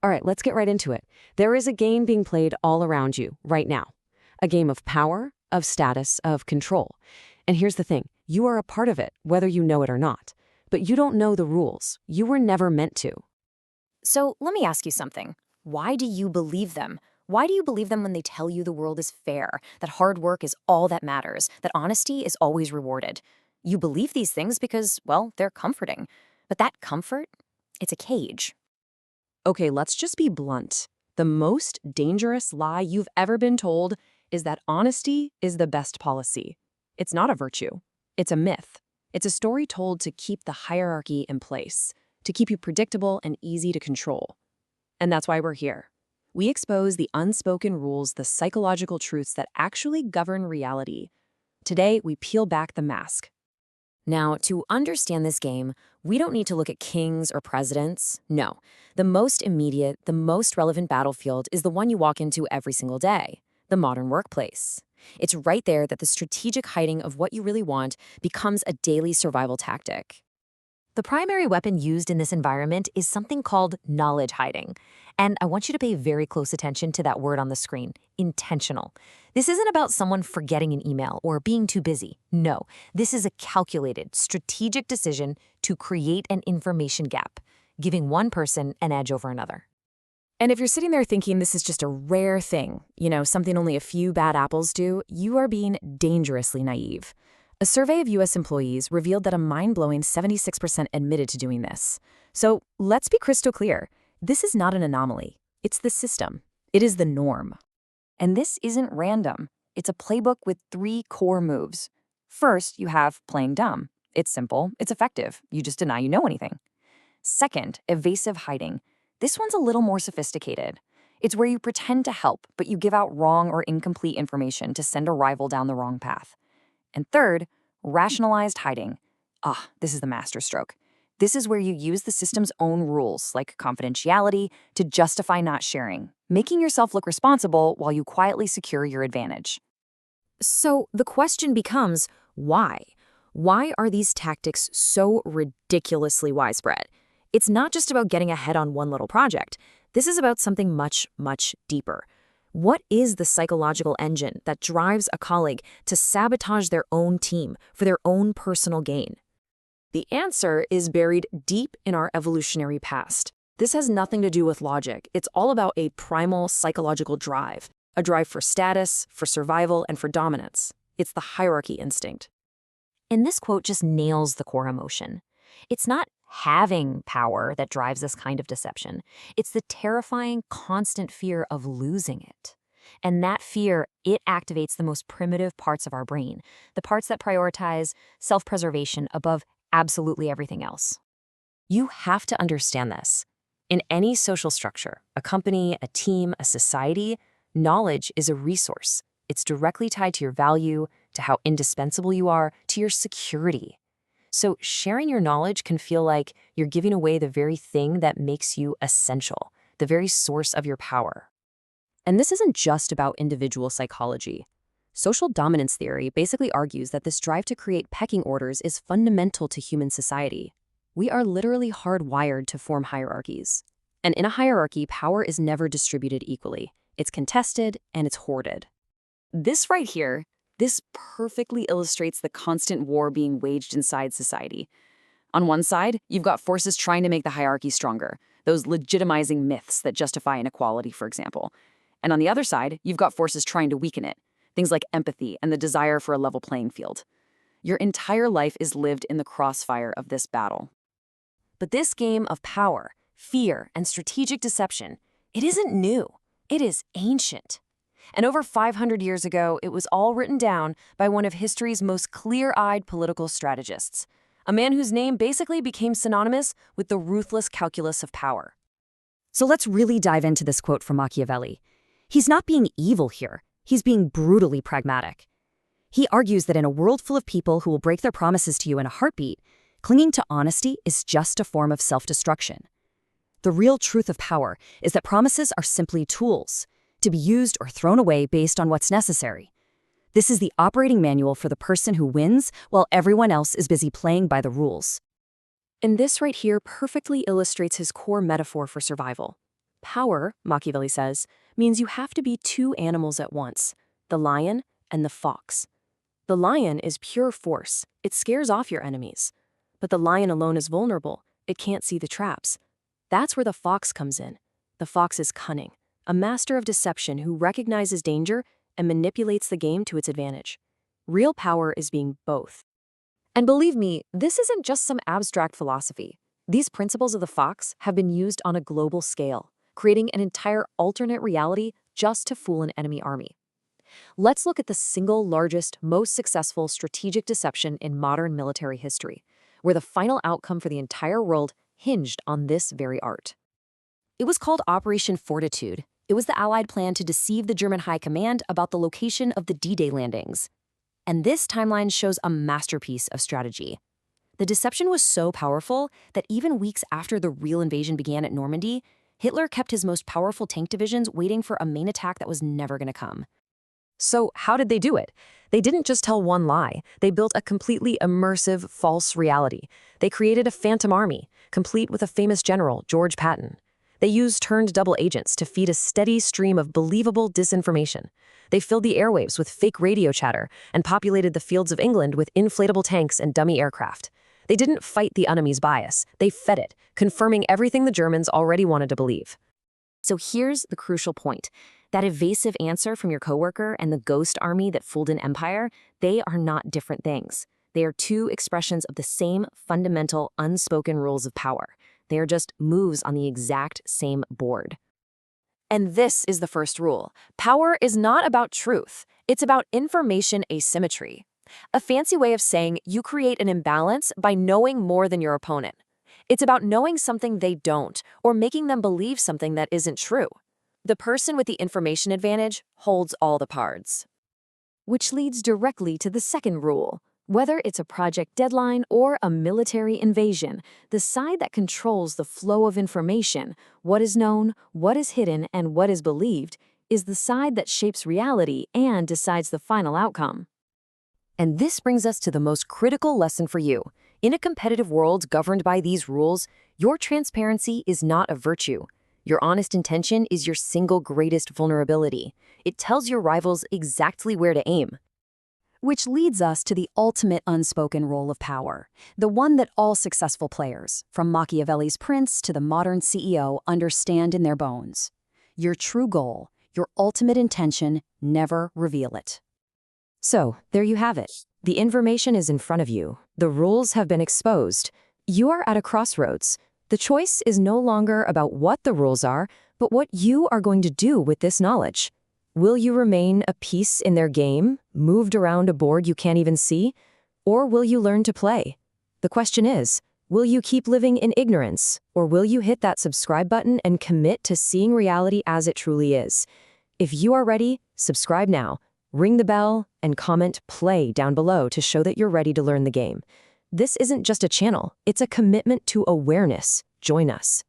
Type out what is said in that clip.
All right, let's get right into it. There is a game being played all around you right now. A game of power, of status, of control. And here's the thing. You are a part of it, whether you know it or not. But you don't know the rules. You were never meant to. So let me ask you something. Why do you believe them? Why do you believe them when they tell you the world is fair, that hard work is all that matters, that honesty is always rewarded? You believe these things because, well, they're comforting. But that comfort, it's a cage. Okay, let's just be blunt. The most dangerous lie you've ever been told is that honesty is the best policy. It's not a virtue. It's a myth. It's a story told to keep the hierarchy in place, to keep you predictable and easy to control. And that's why we're here. We expose the unspoken rules, the psychological truths that actually govern reality. Today, we peel back the mask. Now, to understand this game, we don't need to look at kings or presidents. No. The most immediate, the most relevant battlefield is the one you walk into every single day, the modern workplace. It's right there that the strategic hiding of what you really want becomes a daily survival tactic. The primary weapon used in this environment is something called knowledge hiding. And I want you to pay very close attention to that word on the screen, intentional. This isn't about someone forgetting an email or being too busy. No, this is a calculated, strategic decision to create an information gap, giving one person an edge over another. And if you're sitting there thinking this is just a rare thing, something only a few bad apples do, you are being dangerously naive. A survey of U.S. employees revealed that a mind-blowing 76% admitted to doing this. So let's be crystal clear. This is not an anomaly. It's the system. It is the norm. And this isn't random. It's a playbook with 3 core moves. First, you have playing dumb. It's simple. It's effective. You just deny you know anything. Second, evasive hiding. This one's a little more sophisticated. It's where you pretend to help, but you give out wrong or incomplete information to send a rival down the wrong path. And third, rationalized hiding. This is the masterstroke. This is where you use the system's own rules, like confidentiality, to justify not sharing, making yourself look responsible while you quietly secure your advantage. So the question becomes, why? Why are these tactics so ridiculously widespread? It's not just about getting ahead on one little project. This is about something much, much deeper. What is the psychological engine that drives a colleague to sabotage their own team for their own personal gain? The answer is buried deep in our evolutionary past. This has nothing to do with logic. It's all about a primal psychological drive, a drive for status, for survival, and for dominance. It's the hierarchy instinct. And this quote just nails the core emotion. It's not having power that drives this kind of deception. It's the terrifying, constant fear of losing it. And that fear, it activates the most primitive parts of our brain, the parts that prioritize self-preservation above absolutely everything else. You have to understand this. In any social structure, a company, a team, a society, knowledge is a resource. It's directly tied to your value, to how indispensable you are, to your security. So sharing your knowledge can feel like you're giving away the very thing that makes you essential, the very source of your power. And this isn't just about individual psychology. Social dominance theory basically argues that this drive to create pecking orders is fundamental to human society. We are literally hardwired to form hierarchies. And in a hierarchy, power is never distributed equally. It's contested and it's hoarded. This right here, this perfectly illustrates the constant war being waged inside society. On one side, you've got forces trying to make the hierarchy stronger, those legitimizing myths that justify inequality, for example. And on the other side, you've got forces trying to weaken it, things like empathy and the desire for a level playing field. Your entire life is lived in the crossfire of this battle. But this game of power, fear, and strategic deception, it isn't new. It is ancient. And over 500 years ago, it was all written down by one of history's most clear-eyed political strategists, a man whose name basically became synonymous with the ruthless calculus of power. So let's really dive into this quote from Machiavelli. He's not being evil here. He's being brutally pragmatic. He argues that in a world full of people who will break their promises to you in a heartbeat, clinging to honesty is just a form of self-destruction. The real truth of power is that promises are simply tools, to be used or thrown away based on what's necessary. This is the operating manual for the person who wins while everyone else is busy playing by the rules. And this right here perfectly illustrates his core metaphor for survival. Power, Machiavelli says, means you have to be two animals at once, the lion and the fox. The lion is pure force. It scares off your enemies. But the lion alone is vulnerable. It can't see the traps. That's where the fox comes in. The fox is cunning, a master of deception who recognizes danger and manipulates the game to its advantage. Real power is being both. And believe me, this isn't just some abstract philosophy. These principles of the fox have been used on a global scale, creating an entire alternate reality just to fool an enemy army. Let's look at the single largest, most successful strategic deception in modern military history, where the final outcome for the entire world hinged on this very art. It was called Operation Fortitude. It was the Allied plan to deceive the German High Command about the location of the D-Day landings. And this timeline shows a masterpiece of strategy. The deception was so powerful that even weeks after the real invasion began at Normandy, Hitler kept his most powerful tank divisions waiting for a main attack that was never going to come. So how did they do it? They didn't just tell one lie. They built a completely immersive, false reality. They created a phantom army, complete with a famous general, George Patton. They used turned double agents to feed a steady stream of believable disinformation. They filled the airwaves with fake radio chatter and populated the fields of England with inflatable tanks and dummy aircraft. They didn't fight the enemy's bias. They fed it, confirming everything the Germans already wanted to believe. So here's the crucial point. That evasive answer from your coworker and the ghost army that fooled an empire, they are not different things. They are two expressions of the same fundamental, unspoken rules of power. They are just moves on the exact same board. And this is the first rule. Power is not about truth. It's about information asymmetry. A fancy way of saying you create an imbalance by knowing more than your opponent. It's about knowing something they don't, or making them believe something that isn't true. The person with the information advantage holds all the cards. Which leads directly to the second rule. Whether it's a project deadline or a military invasion, the side that controls the flow of information, what is known, what is hidden, and what is believed, is the side that shapes reality and decides the final outcome. And this brings us to the most critical lesson for you. In a competitive world governed by these rules, your transparency is not a virtue. Your honest intention is your single greatest vulnerability. It tells your rivals exactly where to aim. Which leads us to the ultimate unspoken role of power, the one that all successful players, from Machiavelli's prince to the modern CEO, understand in their bones. Your true goal, your ultimate intention, never reveal it. So, there you have it. The information is in front of you. The rules have been exposed. You are at a crossroads. The choice is no longer about what the rules are, but what you are going to do with this knowledge. Will you remain a piece in their game, moved around a board you can't even see? Or will you learn to play? The question is, will you keep living in ignorance? Or will you hit that subscribe button and commit to seeing reality as it truly is? If you are ready, subscribe now, ring the bell, and comment play down below to show that you're ready to learn the game. This isn't just a channel, it's a commitment to awareness. Join us.